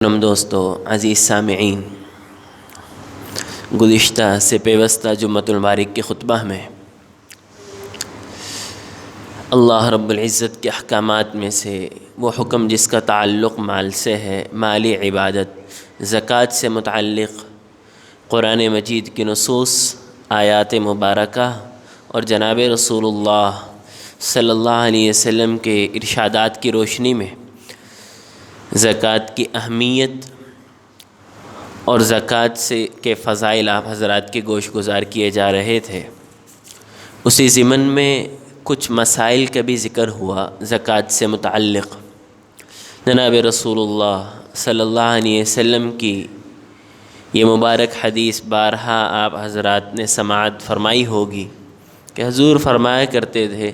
دوستو عزیز سامعین، گزشتہ سے پیوستہ جمعۃ المبارک کے خطبہ میں اللہ رب العزت کے احکامات میں سے وہ حکم جس کا تعلق مال سے ہے، مالی عبادت زکوٰۃ سے متعلق قرآن مجید کی نصوص، آیات مبارکہ اور جناب رسول اللہ صلی اللہ علیہ وسلم کے ارشادات کی روشنی میں زکوٰۃ کی اہمیت اور زکوٰۃ سے کے فضائل آپ حضرات کے گوش گزار کیے جا رہے تھے۔ اسی ضمن میں کچھ مسائل کا بھی ذکر ہوا زکوٰۃ سے متعلق۔ جناب رسول اللہ صلی اللہ علیہ وسلم کی یہ مبارک حدیث بارہا آپ حضرات نے سماعت فرمائی ہوگی کہ حضور فرمایا کرتے تھے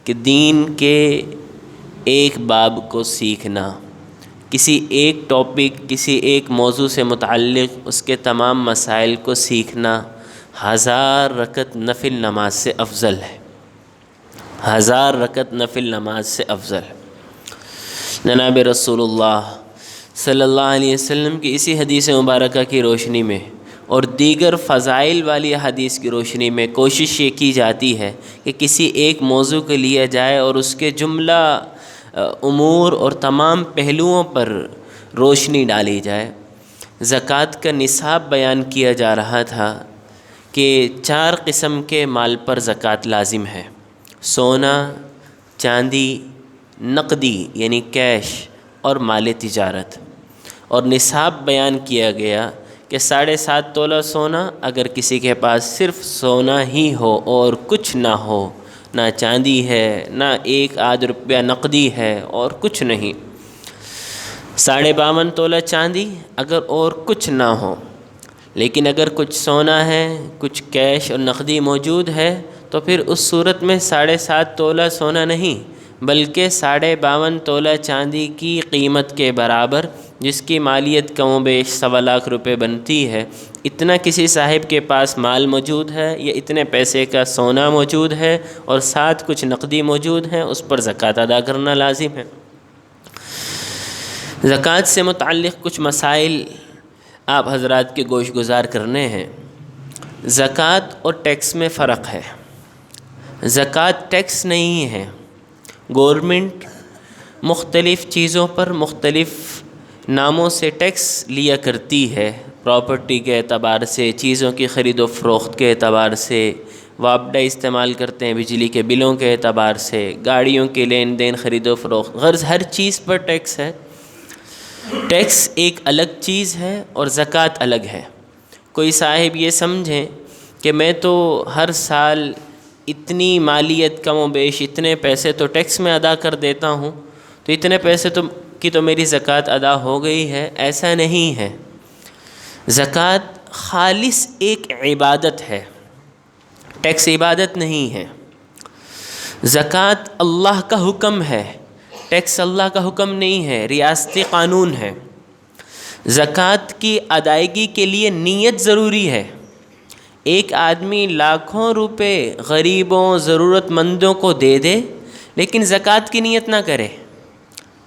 کہ دین کے ایک باب کو سیکھنا، کسی ایک ٹاپک، کسی ایک موضوع سے متعلق اس کے تمام مسائل کو سیکھنا 1000 رکعت نفل نماز سے افضل ہے، 1000 رکعت نفل نماز سے افضل ہے۔ جناب رسول اللہ صلی اللہ علیہ وسلم کی اسی حدیث مبارکہ کی روشنی میں اور دیگر فضائل والی حدیث کی روشنی میں کوشش یہ کی جاتی ہے کہ کسی ایک موضوع کو لیا جائے اور اس کے جملہ امور اور تمام پہلوؤں پر روشنی ڈالی جائے۔ زکوٰۃ کا نصاب بیان کیا جا رہا تھا کہ 4 قسم کے مال پر زکوٰۃ لازم ہے: سونا، چاندی، نقدی یعنی کیش اور مال تجارت۔ اور نصاب بیان کیا گیا کہ 7.5 تولہ سونا، اگر کسی کے پاس صرف سونا ہی ہو اور کچھ نہ ہو، نہ چاندی ہے، نہ 1 آدھ روپیہ نقدی ہے اور کچھ نہیں، 52.5 تولہ چاندی اگر اور کچھ نہ ہو، لیکن اگر کچھ سونا ہے، کچھ کیش اور نقدی موجود ہے تو پھر اس صورت میں 7.5 تولہ سونا نہیں بلکہ 52.5 تولہ چاندی کی قیمت کے برابر، جس کی مالیت کم و بیش 1.25 لاکھ روپے بنتی ہے، اتنا کسی صاحب کے پاس مال موجود ہے یا اتنے پیسے کا سونا موجود ہے اور ساتھ کچھ نقدی موجود ہیں، اس پر زکوٰۃ ادا کرنا لازم ہے۔ زکوٰۃ سے متعلق کچھ مسائل آپ حضرات کے گوش گزار کرنے ہیں۔ زکوٰۃ اور ٹیکس میں فرق ہے۔ زکوٰۃ ٹیکس نہیں ہے۔ گورنمنٹ مختلف چیزوں پر مختلف ناموں سے ٹیکس لیا کرتی ہے، پراپرٹی کے اعتبار سے، چیزوں کی خرید و فروخت کے اعتبار سے، وابڈہ استعمال کرتے ہیں بجلی کے بلوں کے اعتبار سے، گاڑیوں کے لین دین، خرید و فروخت، غرض ہر چیز پر ٹیکس ہے۔ ٹیکس ایک الگ چیز ہے اور زکوٰۃ الگ ہے۔ کوئی صاحب یہ سمجھیں کہ میں تو ہر سال اتنی مالیت کم و بیش اتنے پیسے تو ٹیکس میں ادا کر دیتا ہوں تو اتنے پیسے کی تو میری زکوٰۃ ادا ہو گئی ہے، ایسا نہیں ہے۔ زکوٰۃ خالص ایک عبادت ہے، ٹیکس عبادت نہیں ہے۔ زکوٰۃ اللہ کا حکم ہے، ٹیکس اللہ کا حکم نہیں ہے، ریاستی قانون ہے۔ زکوٰۃ کی ادائیگی کے لیے نیت ضروری ہے۔ ایک آدمی لاکھوں روپے غریبوں، ضرورت مندوں کو دے دے لیکن زکوٰۃ کی نیت نہ کرے،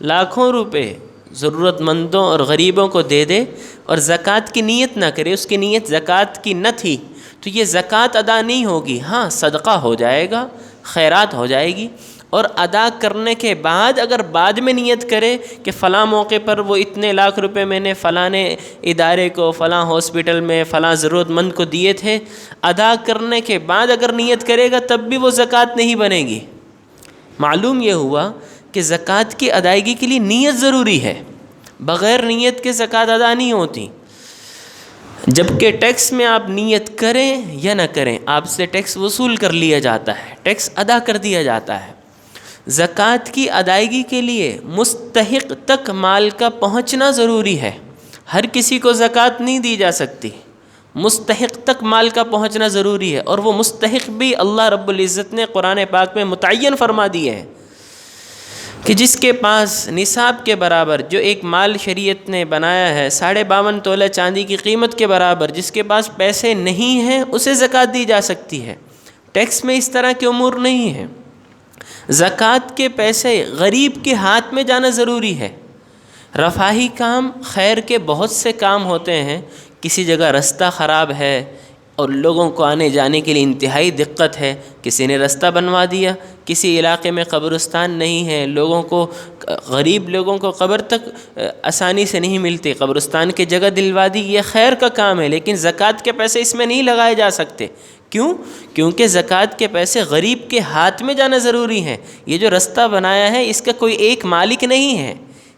لاکھوں روپے ضرورت مندوں اور غریبوں کو دے دے اور زکوٰۃ کی نیت نہ کرے، اس کی نیت زکوٰۃ کی نہ تھی، تو یہ زکوٰۃ ادا نہیں ہوگی۔ ہاں، صدقہ ہو جائے گا، خیرات ہو جائے گی، اور ادا کرنے کے بعد اگر بعد میں نیت کرے کہ فلاں موقع پر وہ اتنے لاکھ روپے میں نے فلاں ادارے کو، فلاں ہاسپٹل میں فلاں ضرورت مند کو دیے تھے، ادا کرنے کے بعد اگر نیت کرے گا تب بھی وہ زکوٰۃ نہیں بنے گی۔ معلوم یہ ہوا کہ زکوٰۃ کی ادائیگی کے لیے نیت ضروری ہے، بغیر نیت کے زکوٰۃ ادا نہیں ہوتی۔ جبکہ ٹیکس میں آپ نیت کریں یا نہ کریں، آپ سے ٹیکس وصول کر لیا جاتا ہے، ٹیکس ادا کر دیا جاتا ہے۔ زکوٰۃ کی ادائیگی کے لیے مستحق تک مال کا پہنچنا ضروری ہے۔ ہر کسی کو زکوٰۃ نہیں دی جا سکتی، مستحق تک مال کا پہنچنا ضروری ہے، اور وہ مستحق بھی اللہ رب العزت نے قرآن پاک میں متعین فرما دیے ہیں کہ جس کے پاس نصاب کے برابر، جو ایک مال شریعت نے بنایا ہے 52.5 تولہ چاندی کی قیمت کے برابر، جس کے پاس پیسے نہیں ہیں اسے زکوٰۃ دی جا سکتی ہے۔ ٹیکس میں اس طرح کے امور نہیں ہیں۔ زکوٰۃ کے پیسے غریب کے ہاتھ میں جانا ضروری ہے۔ رفاہی کام خیر کے بہت سے کام ہوتے ہیں. کسی جگہ رستہ خراب ہے اور لوگوں کو آنے جانے کے لیے انتہائی دقت ہے، کسی نے رستہ بنوا دیا. کسی علاقے میں قبرستان نہیں ہے، لوگوں کو، غریب لوگوں کو قبر تک آسانی سے نہیں ملتی، قبرستان کی جگہ دلوا دی. یہ خیر کا کام ہے، لیکن زکوٰۃ کے پیسے اس میں نہیں لگائے جا سکتے. کیوں؟ کیونکہ زکوٰۃ کے پیسے غریب کے ہاتھ میں جانا ضروری ہے. یہ جو رستہ بنایا ہے اس کا کوئی ایک مالک نہیں ہے.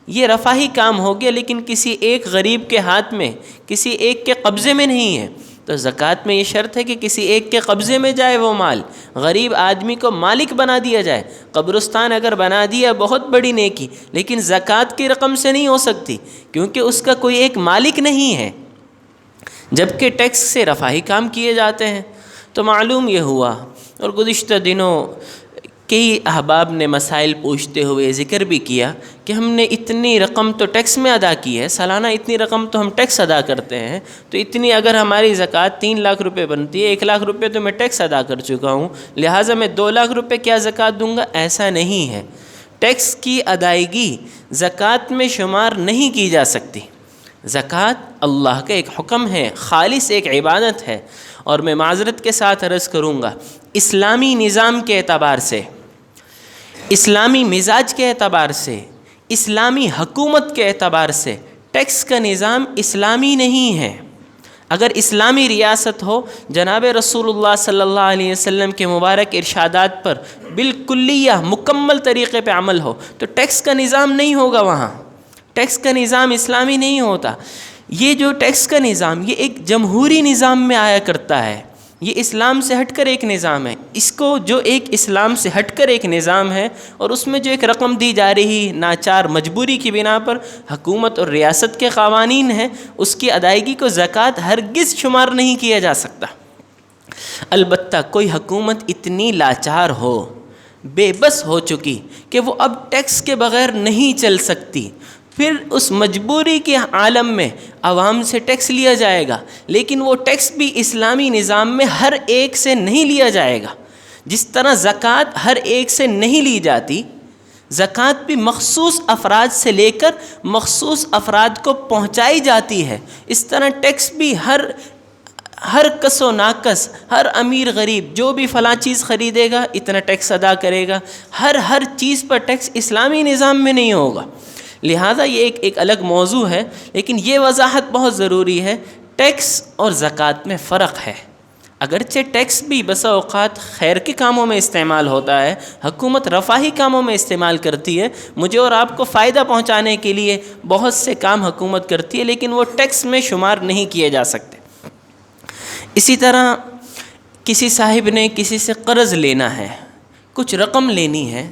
یہ رفاہی کام ہو گیا، لیکن کسی ایک غریب کے ہاتھ میں، کسی ایک کے قبضے میں نہیں ہے. تو زکوٰۃ میں یہ شرط ہے کہ کسی ایک کے قبضے میں جائے وہ مال، غریب آدمی کو مالک بنا دیا جائے. قبرستان اگر بنا دیا بہت بڑی نیکی، لیکن زکوٰۃ کی رقم سے نہیں ہو سکتی، کیونکہ اس کا کوئی ایک مالک نہیں ہے. جبکہ ٹیکس سے رفاہی کام کیے جاتے ہیں. تو معلوم یہ ہوا، اور گزشتہ دنوں کئی احباب نے مسائل پوچھتے ہوئے ذکر بھی کیا کہ ہم نے اتنی رقم تو ٹیکس میں ادا کی ہے، سالانہ اتنی رقم تو ہم ٹیکس ادا کرتے ہیں، تو اتنی اگر ہماری زکوٰۃ 3 لاکھ روپے بنتی ہے، 1 لاکھ روپے تو میں ٹیکس ادا کر چکا ہوں، لہٰذا میں 2 لاکھ روپے کیا زکوٰۃ دوں گا؟ ایسا نہیں ہے. ٹیکس کی ادائیگی زکوٰۃ میں شمار نہیں کی جا سکتی. زکوٰۃ اللہ کا ایک حکم ہے، خالص ایک عبادت ہے. اور میں معذرت کے ساتھ عرض کروں گا، اسلامی نظام کے اعتبار سے، اسلامی مزاج کے اعتبار سے، اسلامی حکومت کے اعتبار سے ٹیکس کا نظام اسلامی نہیں ہے. اگر اسلامی ریاست ہو، جناب رسول اللہ صلی اللہ علیہ وسلم کے مبارک ارشادات پر بالکلیہ مکمل طریقے پہ عمل ہو، تو ٹیکس کا نظام نہیں ہوگا. وہاں ٹیکس کا نظام اسلامی نہیں ہوتا. یہ جو ٹیکس کا نظام، یہ ایک جمہوری نظام میں آیا کرتا ہے. یہ اسلام سے ہٹ کر ایک نظام ہے. اس کو جو ایک اسلام سے ہٹ کر ایک نظام ہے، اور اس میں جو ایک رقم دی جا رہی ناچار مجبوری کی بنا پر حکومت اور ریاست کے قوانین ہیں، اس کی ادائیگی کو زکوٰۃ ہرگز شمار نہیں کیا جا سکتا. البتہ کوئی حکومت اتنی لاچار ہو، بے بس ہو چکی کہ وہ اب ٹیکس کے بغیر نہیں چل سکتی، پھر اس مجبوری کے عالم میں عوام سے ٹیکس لیا جائے گا، لیکن وہ ٹیکس بھی اسلامی نظام میں ہر ایک سے نہیں لیا جائے گا. جس طرح زکوٰۃ ہر ایک سے نہیں لی جاتی، زکوٰۃ بھی مخصوص افراد سے لے کر مخصوص افراد کو پہنچائی جاتی ہے. اس طرح ٹیکس بھی ہر کس و ناکس، ہر امیر غریب جو بھی فلاں چیز خریدے گا اتنا ٹیکس ادا کرے گا. ہر چیز پر ٹیکس اسلامی نظام میں نہیں ہوگا. لہٰذا یہ ایک الگ موضوع ہے، لیکن یہ وضاحت بہت ضروری ہے. ٹیکس اور زکوٰۃ میں فرق ہے. اگرچہ ٹیکس بھی بسا اوقات خیر کے کاموں میں استعمال ہوتا ہے، حکومت رفاہی کاموں میں استعمال کرتی ہے، مجھے اور آپ کو فائدہ پہنچانے کے لیے بہت سے کام حکومت کرتی ہے، لیکن وہ ٹیکس میں شمار نہیں کیے جا سکتے. اسی طرح کسی صاحب نے کسی سے قرض لینا ہے، کچھ رقم لینی ہے،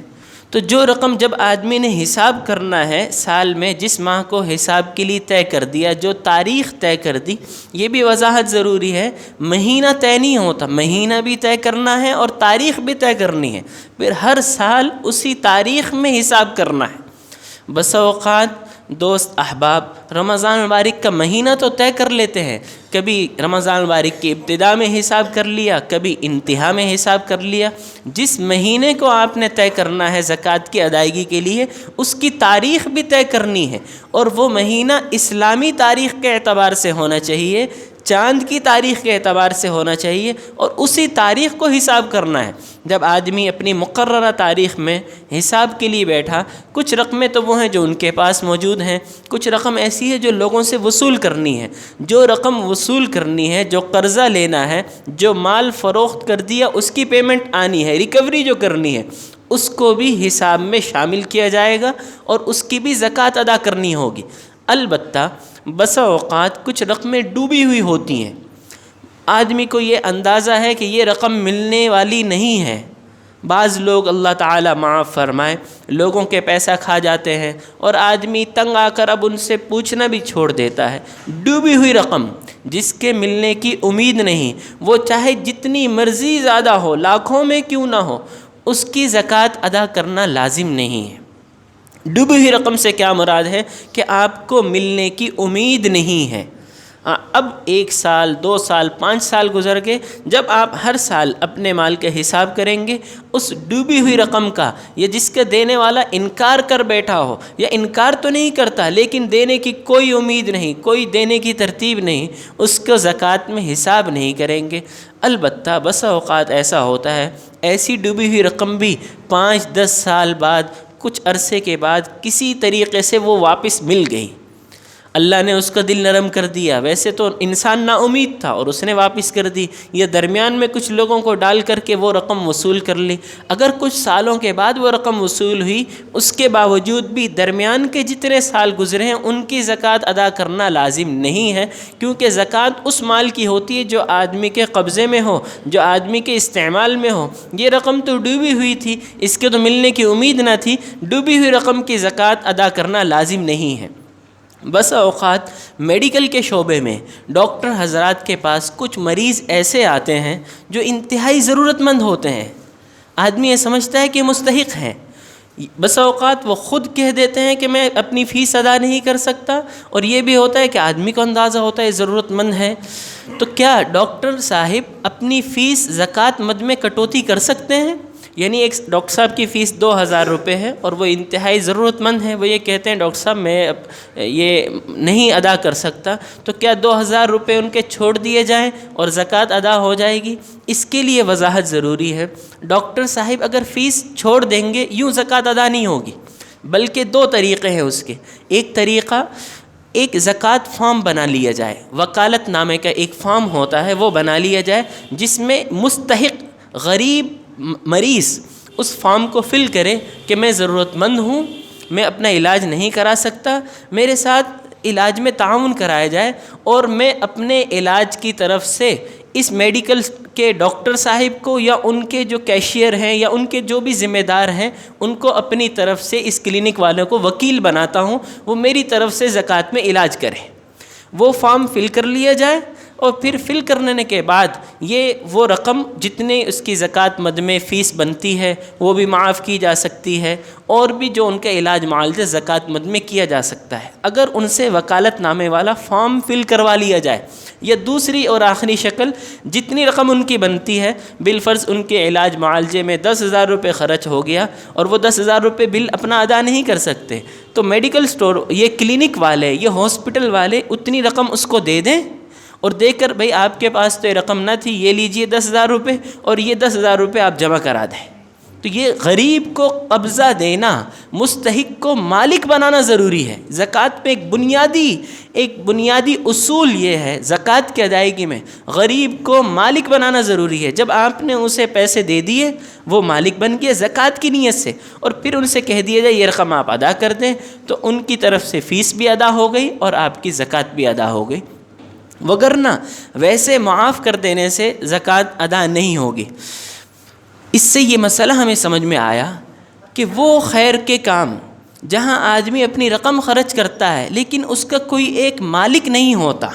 تو جو رقم جب آدمی نے حساب کرنا ہے سال میں، جس ماہ کو حساب کے لیے طے کر دیا، جو تاریخ طے کر دی، یہ بھی وضاحت ضروری ہے. مہینہ طے نہیں ہوتا، مہینہ بھی طے کرنا ہے اور تاریخ بھی طے کرنی ہے، پھر ہر سال اسی تاریخ میں حساب کرنا ہے. بسا اوقات دوست احباب رمضان مبارک کا مہینہ تو طے کر لیتے ہیں، کبھی رمضان مبارک کی ابتدا میں حساب کر لیا، کبھی انتہا میں حساب کر لیا. جس مہینے کو آپ نے طے کرنا ہے زکوٰۃ کی ادائیگی کے لیے، اس کی تاریخ بھی طے کرنی ہے، اور وہ مہینہ اسلامی تاریخ کے اعتبار سے ہونا چاہیے، چاند کی تاریخ کے اعتبار سے ہونا چاہیے، اور اسی تاریخ کو حساب کرنا ہے. جب آدمی اپنی مقررہ تاریخ میں حساب کے لیے بیٹھا، کچھ رقمیں تو وہ ہیں جو ان کے پاس موجود ہیں، کچھ رقم ایسی ہے جو لوگوں سے وصول کرنی ہے. جو رقم وصول کرنی ہے، جو قرضہ لینا ہے، جو مال فروخت کر دیا اس کی پیمنٹ آنی ہے، ریکوری جو کرنی ہے، اس کو بھی حساب میں شامل کیا جائے گا اور اس کی بھی زکوٰۃ ادا کرنی ہوگی. البتہ بسا اوقات کچھ رقمیں ڈوبی ہوئی ہوتی ہیں، آدمی کو یہ اندازہ ہے کہ یہ رقم ملنے والی نہیں ہے. بعض لوگ اللہ تعالیٰ معاف فرمائے لوگوں کے پیسہ کھا جاتے ہیں، اور آدمی تنگ آ کر اب ان سے پوچھنا بھی چھوڑ دیتا ہے. ڈوبی ہوئی رقم جس کے ملنے کی امید نہیں، وہ چاہے جتنی مرضی زیادہ ہو، لاکھوں میں کیوں نہ ہو، اس کی زکوٰۃ ادا کرنا لازم نہیں ہے. ڈوبی ہوئی رقم سے کیا مراد ہے کہ آپ کو ملنے کی امید نہیں ہے. اب 1 سال 2 سال 5 سال گزر گئے، جب آپ ہر سال اپنے مال کا حساب کریں گے، اس ڈوبی ہوئی رقم کا، یا جس کا دینے والا انکار کر بیٹھا ہو، یا انکار تو نہیں کرتا لیکن دینے کی کوئی امید نہیں، کوئی دینے کی ترتیب نہیں، اس کو زکوٰۃ میں حساب نہیں کریں گے۔ البتہ بسا اوقات ایسا ہوتا ہے، ایسی ڈوبی ہوئی رقم بھی 5-10 سال بعد، کچھ عرصے کے بعد کسی طریقے سے وہ واپس مل گئی، اللہ نے اس کا دل نرم کر دیا، ویسے تو انسان نا امید تھا اور اس نے واپس کر دی، یا درمیان میں کچھ لوگوں کو ڈال کر کے وہ رقم وصول کر لی۔ اگر کچھ سالوں کے بعد وہ رقم وصول ہوئی، اس کے باوجود بھی درمیان کے جتنے سال گزرے ہیں ان کی زکوٰۃ ادا کرنا لازم نہیں ہے، کیونکہ زکوٰۃ اس مال کی ہوتی ہے جو آدمی کے قبضے میں ہو، جو آدمی کے استعمال میں ہو۔ یہ رقم تو ڈوبی ہوئی تھی، اس کے تو ملنے کی امید نہ تھی، ڈوبی ہوئی رقم کی زکوٰۃ ادا کرنا لازم نہیں ہے۔ بس اوقات میڈیکل کے شعبے میں ڈاکٹر حضرات کے پاس کچھ مریض ایسے آتے ہیں جو انتہائی ضرورت مند ہوتے ہیں، آدمی یہ سمجھتا ہے کہ مستحق ہیں، بس اوقات وہ خود کہہ دیتے ہیں کہ میں اپنی فیس ادا نہیں کر سکتا، اور یہ بھی ہوتا ہے کہ آدمی کو اندازہ ہوتا ہے ضرورت مند ہے، تو کیا ڈاکٹر صاحب اپنی فیس زکوٰۃ مد میں کٹوتی کر سکتے ہیں؟ یعنی ایک ڈاکٹر صاحب کی فیس 2000 روپے ہے اور وہ انتہائی ضرورت مند ہے، وہ یہ کہتے ہیں ڈاکٹر صاحب میں یہ نہیں ادا کر سکتا، تو کیا 2000 روپے ان کے چھوڑ دیے جائیں اور زکوٰۃ ادا ہو جائے گی؟ اس کے لیے وضاحت ضروری ہے۔ ڈاکٹر صاحب اگر فیس چھوڑ دیں گے یوں زکوٰۃ ادا نہیں ہوگی، بلکہ 2 طریقے ہیں اس کے۔ ایک طریقہ، ایک زکوٰۃ فارم بنا لیا جائے، وکالت نامے کا ایک فارم ہوتا ہے وہ بنا لیا جائے، جس میں مستحق غریب مریض اس فارم کو فل کرے کہ میں ضرورت مند ہوں، میں اپنا علاج نہیں کرا سکتا، میرے ساتھ علاج میں تعاون کرایا جائے، اور میں اپنے علاج کی طرف سے اس میڈیکل کے ڈاکٹر صاحب کو یا ان کے جو کیشیئر ہیں یا ان کے جو بھی ذمہ دار ہیں ان کو اپنی طرف سے اس کلینک والوں کو وکیل بناتا ہوں، وہ میری طرف سے زکوٰۃ میں علاج کریں۔ وہ فارم فل کر لیا جائے، اور پھر فل کرنے کے بعد یہ وہ رقم جتنے اس کی زکوٰۃ مد میں فیس بنتی ہے وہ بھی معاف کی جا سکتی ہے، اور بھی جو ان کا علاج معالجہ زکوٰۃ مد میں کیا جا سکتا ہے، اگر ان سے وکالت نامے والا فارم فل کروا لیا جائے۔ یا دوسری اور آخری شکل، جتنی رقم ان کی بنتی ہے، بالفرض ان کے علاج معالجے میں 10,000 روپے خرچ ہو گیا اور وہ 10,000 روپے بل اپنا ادا نہیں کر سکتے، تو میڈیکل سٹور، یہ کلینک والے، یہ ہاسپٹل والے اتنی رقم اس کو دے دیں، اور دے کر بھئی آپ کے پاس تو یہ رقم نہ تھی، یہ لیجئے 10,000 روپے، اور یہ 10,000 روپے آپ جمع کرا دیں۔ تو یہ غریب کو قبضہ دینا، مستحق کو مالک بنانا ضروری ہے۔ زکوٰۃ پہ ایک بنیادی اصول یہ ہے زکوٰۃ کی ادائیگی میں، غریب کو مالک بنانا ضروری ہے۔ جب آپ نے اسے پیسے دے دیے، وہ مالک بن گیا زکوٰۃ کی نیت سے، اور پھر ان سے کہہ دیا جائے یہ رقم آپ ادا کر دیں، تو ان کی طرف سے فیس بھی ادا ہو گئی اور آپ کی زکوٰۃ بھی ادا ہو گئی، وگرنہ ویسے معاف کر دینے سے زکوٰۃ ادا نہیں ہوگی۔ اس سے یہ مسئلہ ہمیں سمجھ میں آیا کہ وہ خیر کے کام جہاں آدمی اپنی رقم خرچ کرتا ہے لیکن اس کا کوئی ایک مالک نہیں ہوتا،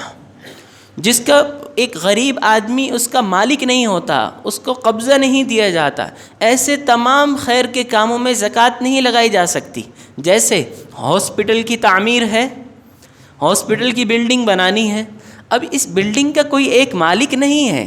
جس کا ایک غریب آدمی اس کا مالک نہیں ہوتا، اس کو قبضہ نہیں دیا جاتا، ایسے تمام خیر کے کاموں میں زکوٰۃ نہیں لگائی جا سکتی۔ جیسے ہاسپٹل کی تعمیر ہے، ہاسپٹل کی بلڈنگ بنانی ہے، اب اس بلڈنگ کا کوئی ایک مالک نہیں ہے،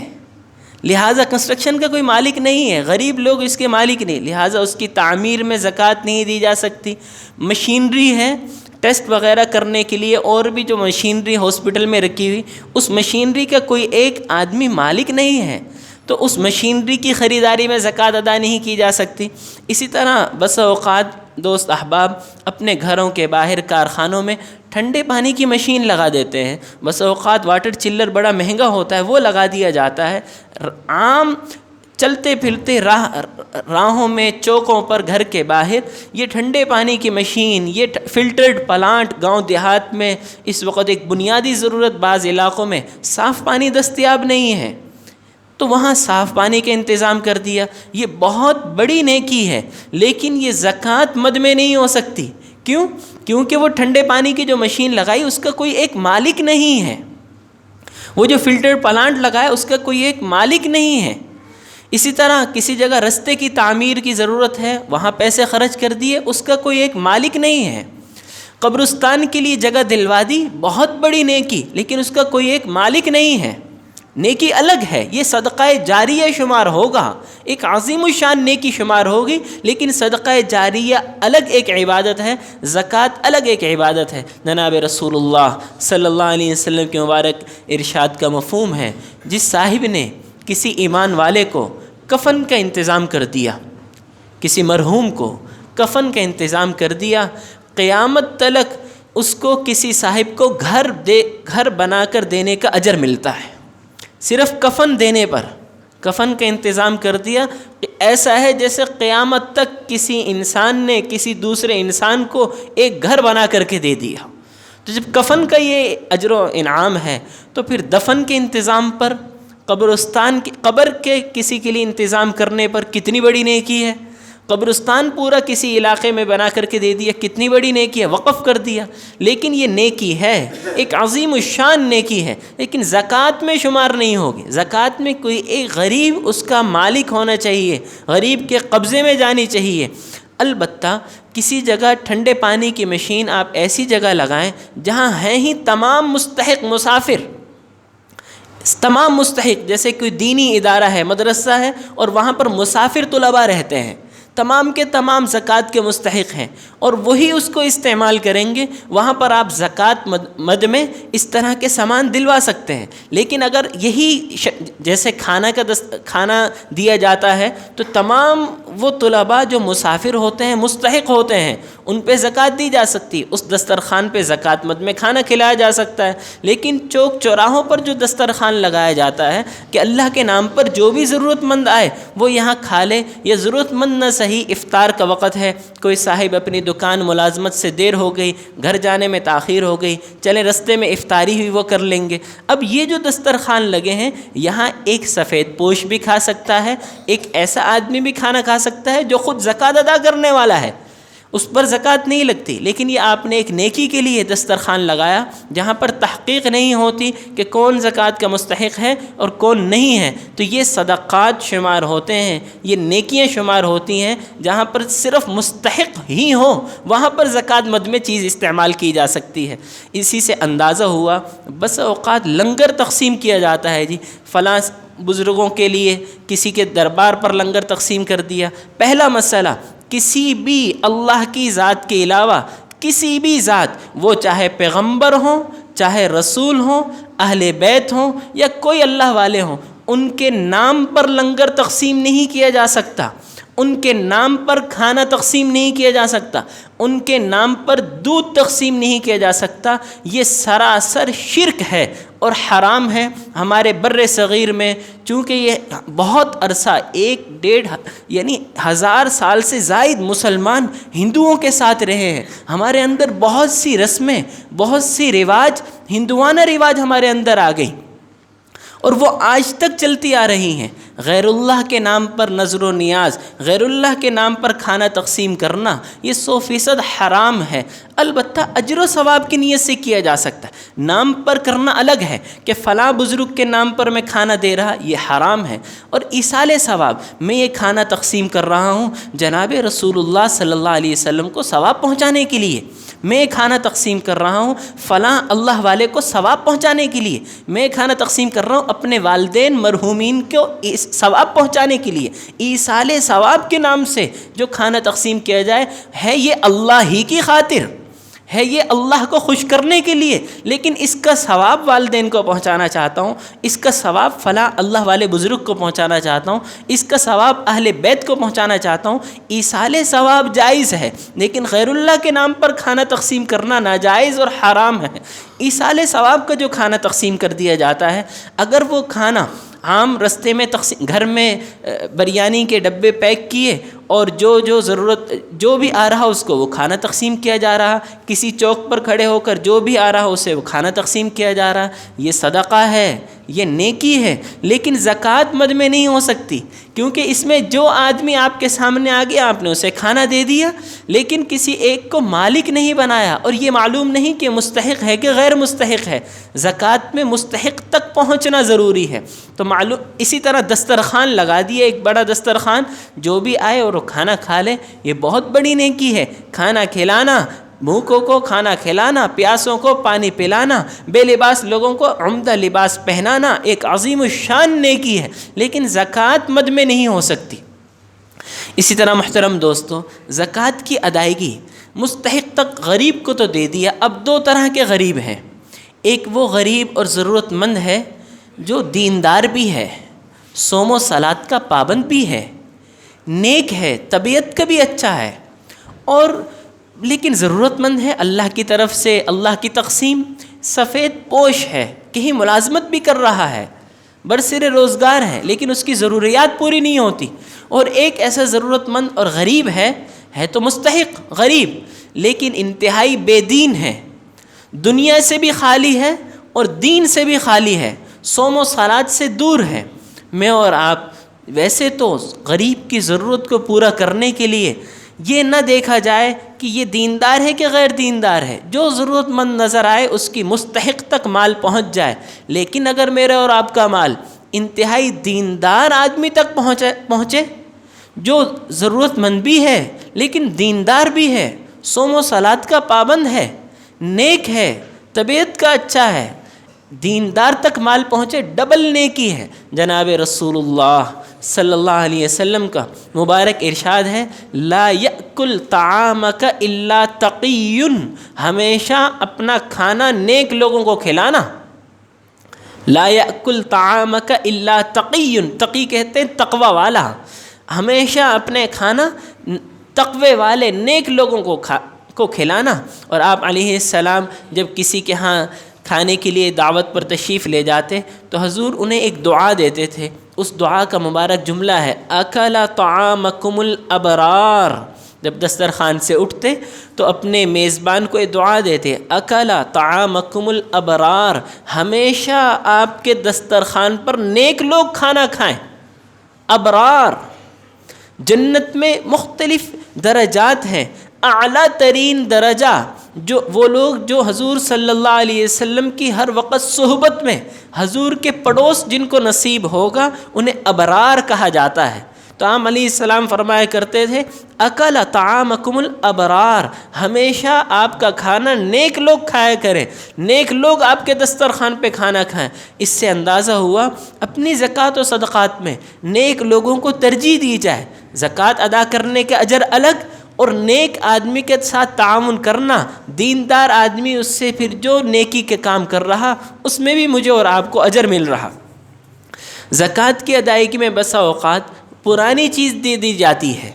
لہٰذا کنسٹرکشن کا کوئی مالک نہیں ہے، غریب لوگ اس کے مالک نہیں، لہٰذا اس کی تعمیر میں زکوٰۃ نہیں دی جا سکتی۔ مشینری ہے ٹیسٹ وغیرہ کرنے کے لیے، اور بھی جو مشینری ہاسپٹل میں رکھی ہوئی، اس مشینری کا کوئی ایک آدمی مالک نہیں ہے، تو اس مشینری کی خریداری میں زکوٰۃ ادا نہیں کی جا سکتی۔ اسی طرح بس اوقات دوست احباب اپنے گھروں کے باہر کارخانوں میں ٹھنڈے پانی کی مشین لگا دیتے ہیں، بس اوقات واٹر چلر بڑا مہنگا ہوتا ہے وہ لگا دیا جاتا ہے، عام چلتے پھرتے راہوں میں، چوکوں پر، گھر کے باہر یہ ٹھنڈے پانی کی مشین، یہ فلٹرڈ پلانٹ گاؤں دیہات میں اس وقت ایک بنیادی ضرورت، بعض علاقوں میں صاف پانی دستیاب نہیں ہے، تو وہاں صاف پانی کا انتظام کر دیا، یہ بہت بڑی نیکی ہے، لیکن یہ زکوٰۃ مد میں نہیں ہو سکتی۔ کیوں؟ کیونکہ وہ ٹھنڈے پانی کی جو مشین لگائی اس کا کوئی ایک مالک نہیں ہے، وہ جو فلٹر پلانٹ لگایا اس کا کوئی ایک مالک نہیں ہے۔ اسی طرح کسی جگہ رستے کی تعمیر کی ضرورت ہے، وہاں پیسے خرچ کر دیے، اس کا کوئی ایک مالک نہیں ہے۔ قبرستان کے لیے جگہ دلوا دی، بہت بڑی نیکی، لیکن اس کا کوئی ایک مالک نہیں ہے، نیکی الگ ہے، یہ صدقہ جاریہ شمار ہوگا، ایک عظیم الشان نیکی شمار ہوگی، لیکن صدقہ جاریہ الگ ایک عبادت ہے، زکوٰۃ الگ ایک عبادت ہے۔ جناب رسول اللہ صلی اللہ علیہ وسلم کے مبارک ارشاد کا مفہوم ہے، جس صاحب نے کسی ایمان والے کو کفن کا انتظام کر دیا، کسی مرحوم کو کفن کا انتظام کر دیا، قیامت تلک اس کو کسی صاحب کو گھر بنا کر دینے کا اجر ملتا ہے، صرف کفن دینے پر، کفن کا انتظام کر دیا، ایسا ہے جیسے قیامت تک کسی انسان نے کسی دوسرے انسان کو ایک گھر بنا کر کے دے دیا۔ تو جب کفن کا یہ اجر و انعام ہے تو پھر دفن کے انتظام پر، قبر کے کسی کے لیے انتظام کرنے پر کتنی بڑی نیکی ہے، قبرستان پورا کسی علاقے میں بنا کر کے دے دیا، کتنی بڑی نیکی ہے، وقف کر دیا، لیکن یہ نیکی ہے، ایک عظیم الشان نیکی ہے، لیکن زکوٰۃ میں شمار نہیں ہوگی۔ زکوٰۃ میں کوئی ایک غریب اس کا مالک ہونا چاہیے، غریب کے قبضے میں جانی چاہیے۔ البتہ کسی جگہ ٹھنڈے پانی کی مشین آپ ایسی جگہ لگائیں جہاں ہیں ہی تمام مستحق مسافر، تمام مستحق، جیسے کوئی دینی ادارہ ہے، مدرسہ ہے، اور وہاں پر مسافر طلباء رہتے ہیں، تمام کے تمام زکوٰۃ کے مستحق ہیں، اور وہی اس کو استعمال کریں گے، وہاں پر آپ زکوٰۃ مد میں اس طرح کے سامان دلوا سکتے ہیں۔ لیکن اگر یہی جیسے کھانا دیا جاتا ہے تو تمام وہ طلباء جو مسافر ہوتے ہیں، مستحق ہوتے ہیں، ان پہ زکوٰۃ دی جا سکتی، اس دسترخوان پہ زکوٰۃ مد میں کھانا کھلایا جا سکتا ہے۔ لیکن چوک چوراہوں پر جو دسترخوان لگایا جاتا ہے کہ اللہ کے نام پر جو بھی ضرورت مند آئے وہ یہاں کھا لے، یا ضرورت مند نہ صحیح افطار کا وقت ہے، کوئی صاحب اپنی دکان ملازمت سے دیر ہو گئی، گھر جانے میں تاخیر ہو گئی، چلیں رستے میں افطاری ہوئی وہ کر لیں گے۔ اب یہ جو دسترخوان لگے ہیں، یہاں ایک سفید پوش بھی کھا سکتا ہے، ایک ایسا آدمی بھی کھانا کھا سکتا ہے جو خود زکوٰۃ ادا کرنے والا ہے، اس پر زکوٰۃ نہیں لگتی، لیکن یہ آپ نے ایک نیکی کے لیے دسترخوان لگایا جہاں پر تحقیق نہیں ہوتی کہ کون زکوٰۃ کا مستحق ہے اور کون نہیں ہے، تو یہ صدقات شمار ہوتے ہیں، یہ نیکیاں شمار ہوتی ہیں جہاں پر صرف مستحق ہی ہوں، وہاں پر زکوٰۃ مد میں چیز استعمال کی جا سکتی ہے۔ اسی سے اندازہ ہوا، بس اوقات لنگر تقسیم کیا جاتا ہے، جی فلاں بزرگوں کے لیے کسی کے دربار پر لنگر تقسیم کر دیا۔ پہلا مسئلہ، کسی بھی اللہ کی ذات کے علاوہ کسی بھی ذات، وہ چاہے پیغمبر ہوں، چاہے رسول ہوں، اہل بیت ہوں، یا کوئی اللہ والے ہوں، ان کے نام پر لنگر تقسیم نہیں کیا جا سکتا، ان کے نام پر کھانا تقسیم نہیں کیا جا سکتا، ان کے نام پر دودھ تقسیم نہیں کیا جا سکتا۔ یہ سراسر شرک ہے اور حرام ہے ہمارے بر صغیر میں، چونکہ یہ بہت عرصہ 1-1.5 یعنی 1000 سال سے زائد مسلمان ہندوؤں کے ساتھ رہے ہیں، ہمارے اندر بہت سی رسمیں، بہت سی رواج، ہندوانہ رواج ہمارے اندر آ گئی، اور وہ آج تک چلتی آ رہی ہیں۔ غیر اللہ کے نام پر نظر و نیاز، غیر اللہ کے نام پر کھانا تقسیم کرنا، یہ 100% حرام ہے۔ البتہ اجر و ثواب کی نیت سے کیا جا سکتا ہے، نام پر کرنا الگ ہے کہ فلاں بزرگ کے نام پر میں کھانا دے رہا، یہ حرام ہے۔ اور ایصال ثواب، میں یہ کھانا تقسیم کر رہا ہوں جناب رسول اللہ صلی اللہ علیہ وسلم کو ثواب پہنچانے کے لیے، میں کھانا تقسیم کر رہا ہوں فلاں اللہ والے کو ثواب پہنچانے کے لیے، میں کھانا تقسیم کر رہا ہوں اپنے والدین مرحومین کو ثواب پہنچانے کے لیے۔ ایصال ثواب کے نام سے جو کھانا تقسیم کیا جائے ہے یہ اللہ ہی کی خاطر ہے، یہ اللہ کو خوش کرنے کے لیے، لیکن اس کا ثواب والدین کو پہنچانا چاہتا ہوں، اس کا ثواب فلاں اللہ والے بزرگ کو پہنچانا چاہتا ہوں، اس کا ثواب اہل بیت کو پہنچانا چاہتا ہوں۔ ایصال ثواب جائز ہے، لیکن غیر اللہ کے نام پر کھانا تقسیم کرنا ناجائز اور حرام ہے۔ ایصال ثواب کا جو کھانا تقسیم کر دیا جاتا ہے، اگر وہ کھانا عام رستے میں گھر میں بریانی کے ڈبے پیک کیے اور جو ضرورت جو بھی آ رہا اس کو وہ کھانا تقسیم کیا جا رہا، کسی چوک پر کھڑے ہو کر جو بھی آ رہا اسے وہ کھانا تقسیم کیا جا رہا، یہ صدقہ ہے، یہ نیکی ہے، لیکن زکوٰۃ مد میں نہیں ہو سکتی، کیونکہ اس میں جو آدمی آپ کے سامنے آ گیا آپ نے اسے کھانا دے دیا، لیکن کسی ایک کو مالک نہیں بنایا، اور یہ معلوم نہیں کہ مستحق ہے کہ غیر مستحق ہے۔ زکوٰۃ میں مستحق تک پہنچنا ضروری ہے، تو معلوم اسی طرح دسترخوان لگا دیے، ایک بڑا دسترخوان، جو بھی آئے اور وہ کھانا کھا لے، یہ بہت بڑی نیکی ہے۔ کھانا کھلانا بھوکوں کو کھانا کھلانا، پیاسوں کو پانی پلانا، بے لباس لوگوں کو عمدہ لباس پہنانا ایک عظیم الشان نیکی ہے، لیکن زکوٰۃ مد میں نہیں ہو سکتی۔ اسی طرح محترم دوستو، زکوٰۃ کی ادائیگی مستحق تک غریب کو تو دے دیا، اب دو طرح کے غریب ہیں۔ ایک وہ غریب اور ضرورت مند ہے جو دیندار بھی ہے، صوم و صلات کا پابند بھی ہے، نیک ہے، طبیعت کا بھی اچھا ہے، اور لیکن ضرورت مند ہے، اللہ کی طرف سے اللہ کی تقسیم، سفید پوش ہے، کہیں ملازمت بھی کر رہا ہے، برسر روزگار ہے، لیکن اس کی ضروریات پوری نہیں ہوتی۔ اور ایک ایسا ضرورت مند اور غریب ہے تو مستحق غریب، لیکن انتہائی بے دین ہے، دنیا سے بھی خالی ہے اور دین سے بھی خالی ہے، صوم و صلات سے دور ہے۔ میں اور آپ ویسے تو غریب کی ضرورت کو پورا کرنے کے لیے یہ نہ دیکھا جائے کہ یہ دیندار ہے کہ غیر دیندار ہے، جو ضرورت مند نظر آئے اس کی مستحق تک مال پہنچ جائے، لیکن اگر میرے اور آپ کا مال انتہائی دیندار آدمی تک پہنچے جو ضرورت مند بھی ہے لیکن دیندار بھی ہے، صوم و صلات کا پابند ہے، نیک ہے، طبیعت کا اچھا ہے، دیندار تک مال پہنچے، ڈبل نیکی ہے۔ جناب رسول اللہ صلی اللہ علیہ وسلم کا مبارک ارشاد ہے، لا یأکل طعامک الا تقی، ہمیشہ اپنا کھانا نیک لوگوں کو کھلانا۔ لا یأکل طعامک الا تقی، تقی کہتے ہیں تقوی والا، ہمیشہ اپنے کھانا تقوی والے نیک لوگوں کو کھلانا۔ اور آپ علیہ السلام جب کسی کے ہاں کھانے کے لیے دعوت پر تشریف لے جاتے تو حضور انہیں ایک دعا دیتے تھے، اس دعا کا مبارک جملہ ہے اکل طعامکم الابرار۔ جب دسترخوان سے اٹھتے تو اپنے میزبان کو یہ دعا دیتے، اکل طعامکم الابرار، ہمیشہ آپ کے دسترخوان پر نیک لوگ کھانا کھائیں۔ ابرار، جنت میں مختلف درجات ہیں، اعلیٰ ترین درجہ جو وہ لوگ جو حضور صلی اللہ علیہ وسلم کی ہر وقت صحبت میں، حضور کے پڑوس جن کو نصیب ہوگا انہیں ابرار کہا جاتا ہے۔ تو آپ علیہ السلام فرمایا کرتے تھے اکل طعامکم الابرار، ہمیشہ آپ کا کھانا نیک لوگ کھایا کریں، نیک لوگ آپ کے دسترخوان پہ کھانا کھائیں۔ اس سے اندازہ ہوا اپنی زکوٰۃ و صدقات میں نیک لوگوں کو ترجیح دی جائے، زکوٰۃ ادا کرنے کے اجر الگ، اور نیک آدمی کے ساتھ تعاون کرنا، دیندار آدمی اس سے پھر جو نیکی کے کام کر رہا اس میں بھی مجھے اور آپ کو اجر مل رہا۔ زکوٰۃ کی ادائیگی میں بسا اوقات پرانی چیز دے دی جاتی ہے،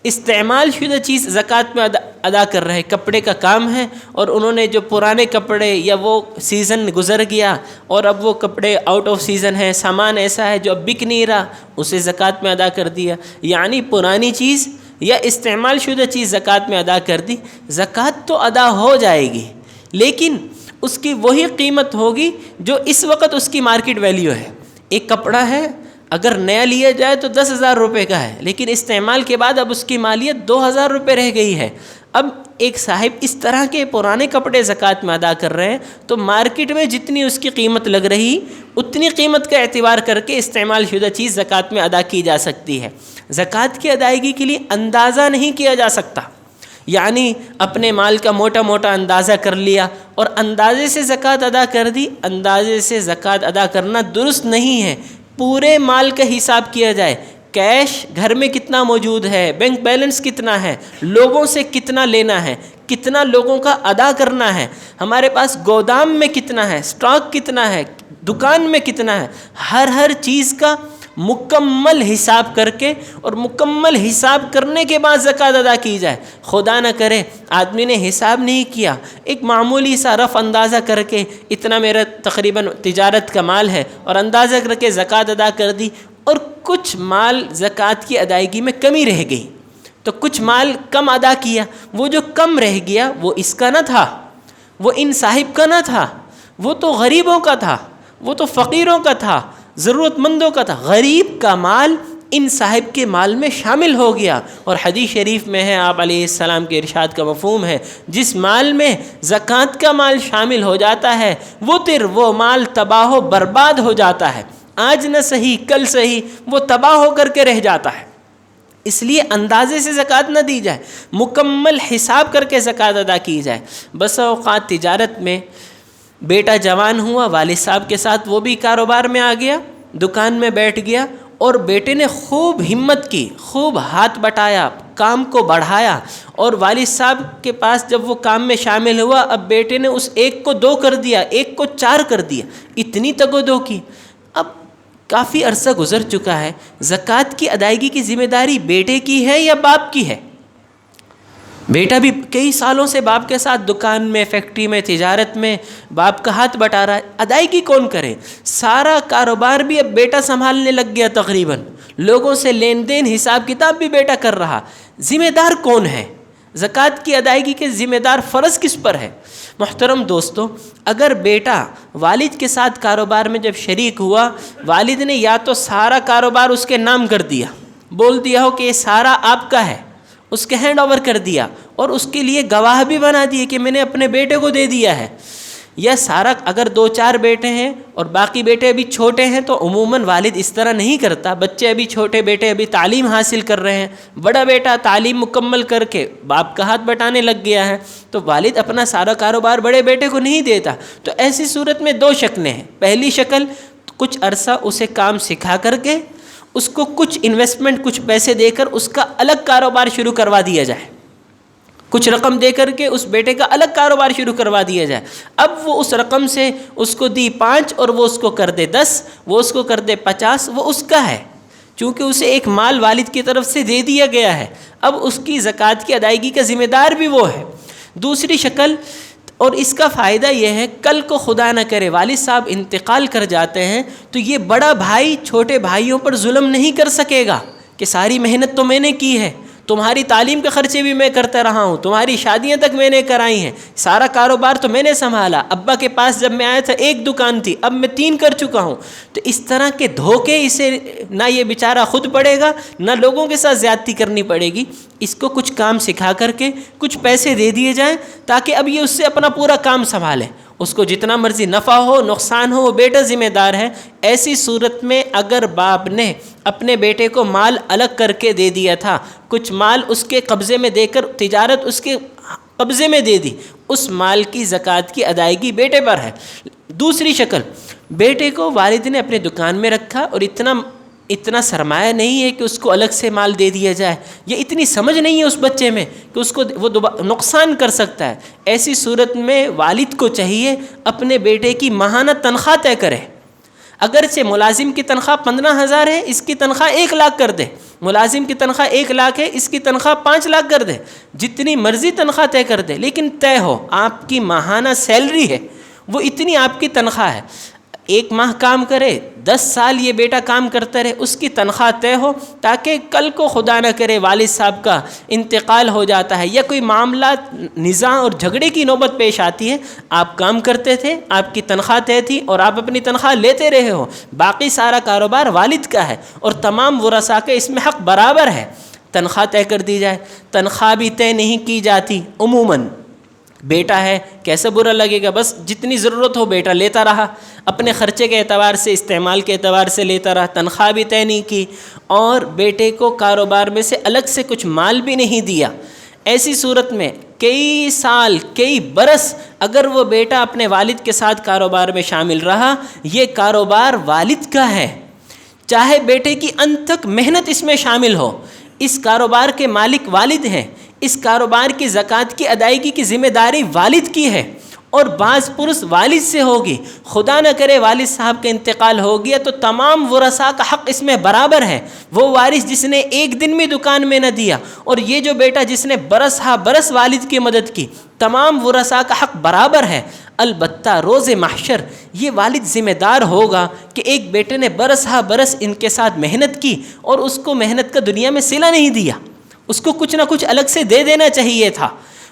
استعمال شدہ چیز زکوٰۃ میں ادا کر رہے، کپڑے کا کام ہے اور انہوں نے جو پرانے کپڑے یا وہ سیزن گزر گیا اور اب وہ کپڑے آؤٹ آف سیزن ہیں، سامان ایسا ہے جو اب بک نہیں رہا، اسے زکوٰۃ میں ادا کر دیا، یعنی پرانی چیز یا استعمال شدہ چیز زکوٰۃ میں ادا کر دی۔ زکوٰۃ تو ادا ہو جائے گی لیکن اس کی وہی قیمت ہوگی جو اس وقت اس کی مارکیٹ ویلیو ہے۔ ایک کپڑا ہے اگر نیا لیا جائے تو 10,000 روپے کا ہے، لیکن استعمال کے بعد اب اس کی مالیت 2,000 روپے رہ گئی ہے۔ اب ایک صاحب اس طرح کے پرانے کپڑے زکوٰۃ میں ادا کر رہے ہیں تو مارکیٹ میں جتنی اس کی قیمت لگ رہی اتنی قیمت کا اعتبار کر کے استعمال شدہ چیز زکوٰۃ میں ادا کی جا سکتی ہے۔ زکوٰۃ کی ادائیگی کے لیے اندازہ نہیں کیا جا سکتا، یعنی اپنے مال کا موٹا موٹا اندازہ کر لیا اور اندازے سے زکوٰۃ ادا کر دی، اندازے سے زکوٰۃ ادا کرنا درست نہیں ہے۔ پورے مال کا حساب کیا جائے، کیش گھر میں کتنا موجود ہے، بینک بیلنس کتنا ہے، لوگوں سے کتنا لینا ہے، کتنا لوگوں کا ادا کرنا ہے، ہمارے پاس گودام میں کتنا ہے، سٹاک کتنا ہے، دکان میں کتنا ہے، ہر چیز کا مکمل حساب کر کے اور مکمل حساب کرنے کے بعد زکوٰۃ ادا کی جائے۔ خدا نہ کرے آدمی نے حساب نہیں کیا، ایک معمولی سا رف اندازہ کر کے اتنا میرا تقریباً تجارت کا مال ہے اور اندازہ کر کے زکوٰۃ ادا کر دی، اور کچھ مال زکوٰۃ کی ادائیگی میں کمی رہ گئی تو کچھ مال کم ادا کیا، وہ جو کم رہ گیا وہ اس کا نہ تھا، وہ ان صاحب کا نہ تھا، وہ تو غریبوں کا تھا، وہ تو فقیروں کا تھا، ضرورت مندوں کا تھا۔ غریب کا مال ان صاحب کے مال میں شامل ہو گیا، اور حدیث شریف میں ہے آپ علیہ السلام کے ارشاد کا مفہوم ہے جس مال میں زکوٰۃ کا مال شامل ہو جاتا ہے وہ مال تباہ و برباد ہو جاتا ہے، آج نہ صحیح کل صحیح وہ تباہ ہو کر کے رہ جاتا ہے۔ اس لیے اندازے سے زکوٰۃ نہ دی جائے، مکمل حساب کر کے زکوٰۃ ادا کی جائے۔ بس اوقات تجارت میں بیٹا جوان ہوا، والد صاحب کے ساتھ وہ بھی کاروبار میں آ گیا، دکان میں بیٹھ گیا، اور بیٹے نے خوب ہمت کی، خوب ہاتھ بٹایا، کام کو بڑھایا، اور والد صاحب کے پاس جب وہ کام میں شامل ہوا، اب بیٹے نے اس ایک کو 2 کر دیا، ایک کو 4 کر دیا، اتنی تگ و دو کی۔ اب کافی عرصہ گزر چکا ہے، زکوٰۃ کی ادائیگی کی ذمہ داری بیٹے کی ہے یا باپ کی ہے؟ بیٹا بھی کئی سالوں سے باپ کے ساتھ دکان میں، فیکٹری میں، تجارت میں باپ کا ہاتھ بٹا رہا ہے، ادائیگی کون کرے؟ سارا کاروبار بھی اب بیٹا سنبھالنے لگ گیا، تقریباً لوگوں سے لین دین، حساب کتاب بھی بیٹا کر رہا۔ ذمہ دار کون ہے؟ زکوٰۃ کی ادائیگی کے ذمہ دار فرض کس پر ہے؟ محترم دوستو، اگر بیٹا والد کے ساتھ کاروبار میں جب شریک ہوا، والد نے یا تو سارا کاروبار اس کے نام کر دیا، بول دیا ہو کہ یہ سارا آپ کا ہے، اس کے ہینڈ اوور کر دیا، اور اس کے لیے گواہ بھی بنا دیے کہ میں نے اپنے بیٹے کو دے دیا ہے، یا سارا، اگر 2-4 بیٹے ہیں اور باقی بیٹے ابھی چھوٹے ہیں تو عموماً والد اس طرح نہیں کرتا، بچے ابھی چھوٹے، بیٹے ابھی تعلیم حاصل کر رہے ہیں، بڑا بیٹا تعلیم مکمل کر کے باپ کا ہاتھ بٹانے لگ گیا ہے، تو والد اپنا سارا کاروبار بڑے بیٹے کو نہیں دیتا۔ تو ایسی صورت میں 2 شکلیں ہیں۔ پہلی شکل، کچھ عرصہ اسے کام سکھا کر کے اس کو کچھ انویسٹمنٹ، کچھ پیسے دے کر اس کا الگ کاروبار شروع کروا دیا جائے، کچھ رقم دے کر کے اس بیٹے کا الگ کاروبار شروع کروا دیا جائے۔ اب وہ اس رقم سے اس کو دی 5 اور وہ اس کو کر دے 10، وہ اس کو کر دے 50، وہ اس کا ہے، چونکہ اسے ایک مال والد کی طرف سے دے دیا گیا ہے، اب اس کی زکوٰۃ کی ادائیگی کا ذمہ دار بھی وہ ہے۔ دوسری شکل، اور اس کا فائدہ یہ ہے، کل کو خدا نہ کرے والد صاحب انتقال کر جاتے ہیں تو یہ بڑا بھائی چھوٹے بھائیوں پر ظلم نہیں کر سکے گا کہ ساری محنت تو میں نے کی ہے، تمہاری تعلیم کے خرچے بھی میں کرتا رہا ہوں، تمہاری شادیاں تک میں نے کرائی ہیں، سارا کاروبار تو میں نے سنبھالا، ابا کے پاس جب میں آیا تھا 1 دکان تھی، اب میں 3 کر چکا ہوں۔ تو اس طرح کے دھوکے اسے نہ یہ بیچارہ خود پڑے گا، نہ لوگوں کے ساتھ زیادتی کرنی پڑے گی۔ اس کو کچھ کام سکھا کر کے کچھ پیسے دے دیے جائیں تاکہ اب یہ اس سے اپنا پورا کام سنبھالے، اس کو جتنا مرضی نفع ہو نقصان ہو وہ بیٹا ذمہ دار ہے۔ ایسی صورت میں اگر باپ نے اپنے بیٹے کو مال الگ کر کے دے دیا تھا، کچھ مال اس کے قبضے میں دے کر تجارت اس کے قبضے میں دے دی، اس مال کی زکوٰۃ کی ادائیگی بیٹے پر ہے۔ دوسری شکل، بیٹے کو والد نے اپنے دکان میں رکھا اور اتنا سرمایہ نہیں ہے کہ اس کو الگ سے مال دے دیا جائے، یہ اتنی سمجھ نہیں ہے اس بچے میں کہ اس کو وہ نقصان کر سکتا ہے۔ ایسی صورت میں والد کو چاہیے اپنے بیٹے کی ماہانہ تنخواہ طے کرے، اگرچہ ملازم کی تنخواہ 15,000 ہے، اس کی تنخواہ 1 لاکھ کر دے، ملازم کی تنخواہ 1 لاکھ ہے، اس کی تنخواہ 5 لاکھ کر دے، جتنی مرضی تنخواہ طے کر دے، لیکن طے ہو آپ کی ماہانہ سیلری ہے وہ اتنی آپ کی تنخواہ ہے۔ 1 ماہ کام کرے، 10 سال یہ بیٹا کام کرتا رہے، اس کی تنخواہ طے ہو، تاکہ کل کو خدا نہ کرے والد صاحب کا انتقال ہو جاتا ہے یا کوئی معاملات نزاع اور جھگڑے کی نوبت پیش آتی ہے، آپ کام کرتے تھے، آپ کی تنخواہ طے تھی اور آپ اپنی تنخواہ لیتے رہے ہو، باقی سارا کاروبار والد کا ہے اور تمام ورثاء کے اس میں حق برابر ہے، تنخواہ طے کر دی جائے۔ تنخواہ بھی طے نہیں کی جاتی، عموماً بیٹا ہے کیسا برا لگے گا، بس جتنی ضرورت ہو بیٹا لیتا رہا، اپنے خرچے کے اعتبار سے، استعمال کے اعتبار سے لیتا رہا، تنخواہ بھی طے نہیں کی اور بیٹے کو کاروبار میں سے الگ سے کچھ مال بھی نہیں دیا۔ ایسی صورت میں کئی سال، کئی برس اگر وہ بیٹا اپنے والد کے ساتھ کاروبار میں شامل رہا، یہ کاروبار والد کا ہے، چاہے بیٹے کی انت تک محنت اس میں شامل ہو، اس کاروبار کے مالک والد ہیں، اس کاروبار کی زکوٰۃ کی ادائیگی کی ذمہ داری والد کی ہے اور بعض پرس والد سے ہوگی۔ خدا نہ کرے والد صاحب کا انتقال ہو گیا تو تمام ورثاء کا حق اس میں برابر ہے، وہ وارث جس نے 1 دن بھی دکان میں نہ دیا اور یہ جو بیٹا جس نے برس ہا برس والد کی مدد کی، تمام ورثاء کا حق برابر ہے۔ البتہ روز محشر یہ والد ذمہ دار ہوگا کہ ایک بیٹے نے برس ہا برس ان کے ساتھ محنت کی اور اس کو محنت کا دنیا میں صلہ نہیں دیا، اس کو کچھ نہ کچھ الگ سے دے دینا چاہیے تھا،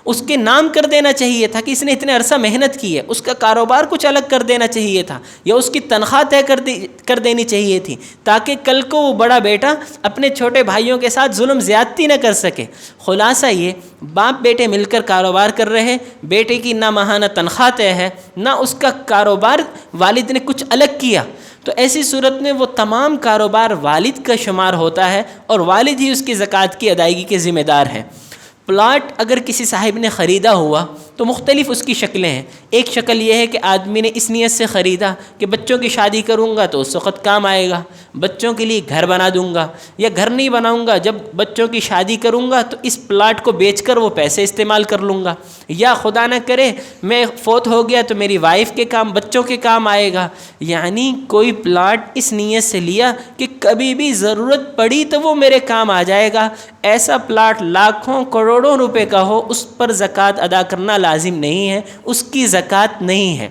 اس کے نام کر دینا چاہیے تھا کہ اس نے اتنے عرصہ محنت کی ہے، اس کا کاروبار کچھ الگ کر دینا چاہیے تھا یا اس کی تنخواہ طے کر دینی چاہیے تھی، تاکہ کل کو وہ بڑا بیٹا اپنے چھوٹے بھائیوں کے ساتھ ظلم زیادتی نہ کر سکے۔ خلاصہ یہ، باپ بیٹے مل کر کاروبار کر رہے ہیں، بیٹے کی نہ ماہانہ تنخواہ طے ہے، نہ اس کا کاروبار والد نے کچھ الگ کیا، تو ایسی صورت میں وہ تمام کاروبار والد کا شمار ہوتا ہے اور والد ہی اس کی زکوٰۃ کی ادائیگی کے ذمہ دار ہیں۔ پلاٹ اگر کسی صاحب نے خریدا ہوا تو مختلف اس کی شکلیں ہیں۔ ایک شکل یہ ہے کہ آدمی نے اس نیت سے خریدا کہ بچوں کی شادی کروں گا تو اس وقت کام آئے گا، بچوں کے لیے گھر بنا دوں گا، یا گھر نہیں بناؤں گا، جب بچوں کی شادی کروں گا تو اس پلاٹ کو بیچ کر وہ پیسے استعمال کر لوں گا، یا خدا نہ کرے میں فوت ہو گیا تو میری وائف کے کام، بچوں کے کام آئے گا۔ یعنی کوئی پلاٹ اس نیت سے لیا کہ کبھی بھی ضرورت پڑی تو وہ میرے کام آ جائے گا، ایسا پلاٹ لاکھوں کروڑوں روپے کا ہو اس پر زکوٰۃ ادا کرنا لازم نہیں ہے، اس کی زکوٰۃ نہیں ہے۔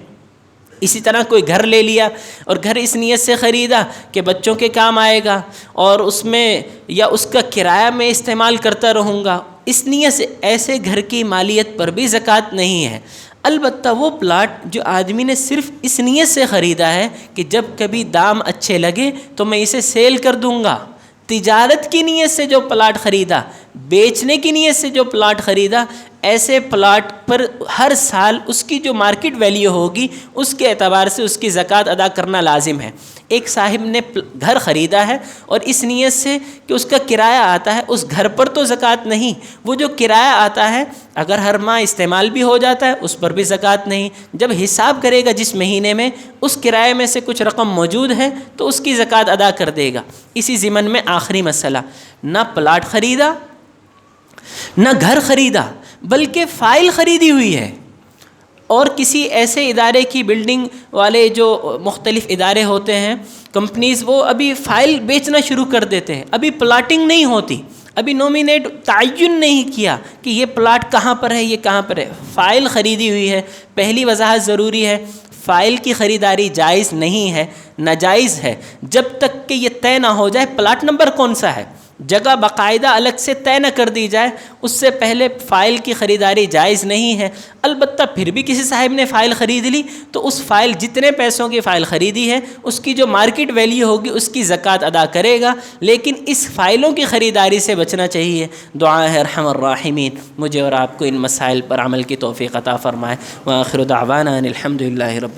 اسی طرح کوئی گھر لے لیا اور گھر اس نیت سے خریدا کہ بچوں کے کام آئے گا اور اس میں یا اس کا کرایہ میں استعمال کرتا رہوں گا، اس نیت سے، ایسے گھر کی مالیت پر بھی زکوٰۃ نہیں ہے۔ البتہ وہ پلاٹ جو آدمی نے صرف اس نیت سے خریدا ہے کہ جب کبھی دام اچھے لگے تو میں اسے سیل کر دوں گا، تجارت کی نیت سے جو پلاٹ خریدا، بیچنے کی نیت سے جو پلاٹ خریدا، ایسے پلاٹ پر ہر سال اس کی جو مارکیٹ ویلیو ہوگی اس کے اعتبار سے اس کی زکوٰۃ ادا کرنا لازم ہے۔ ایک صاحب نے گھر خریدا ہے اور اس نیت سے کہ اس کا کرایہ آتا ہے، اس گھر پر تو زکوٰۃ نہیں، وہ جو کرایہ آتا ہے اگر ہر ماہ استعمال بھی ہو جاتا ہے اس پر بھی زکوٰۃ نہیں۔ جب حساب کرے گا جس مہینے میں اس کرایے میں سے کچھ رقم موجود ہے تو اس کی زکوٰۃ ادا کر دے گا۔ اسی ضمن میں آخری مسئلہ، نہ پلاٹ خریدا نہ گھر خریدا بلکہ فائل خریدی ہوئی ہے، اور کسی ایسے ادارے کی بلڈنگ والے جو مختلف ادارے ہوتے ہیں، کمپنیز، وہ ابھی فائل بیچنا شروع کر دیتے ہیں، ابھی پلاٹنگ نہیں ہوتی، ابھی نومینیٹ تعین نہیں کیا کہ یہ پلاٹ کہاں پر ہے، یہ کہاں پر ہے، فائل خریدی ہوئی ہے۔ پہلی وضاحت ضروری ہے، فائل کی خریداری جائز نہیں ہے، ناجائز ہے، جب تک کہ یہ طے نہ ہو جائے پلاٹ نمبر کون سا ہے، جگہ باقاعدہ الگ سے طے نہ کر دی جائے، اس سے پہلے فائل کی خریداری جائز نہیں ہے۔ البتہ پھر بھی کسی صاحب نے فائل خرید لی تو اس فائل، جتنے پیسوں کی فائل خریدی ہے اس کی جو مارکیٹ ویلیو ہوگی اس کی زکوٰۃ ادا کرے گا، لیکن اس فائلوں کی خریداری سے بچنا چاہیے۔ دعا ہے ارحم الراحمین مجھے اور آپ کو ان مسائل پر عمل کی توفیق عطا فرمائے۔ وآخر دعوانا ان الحمد للہ رب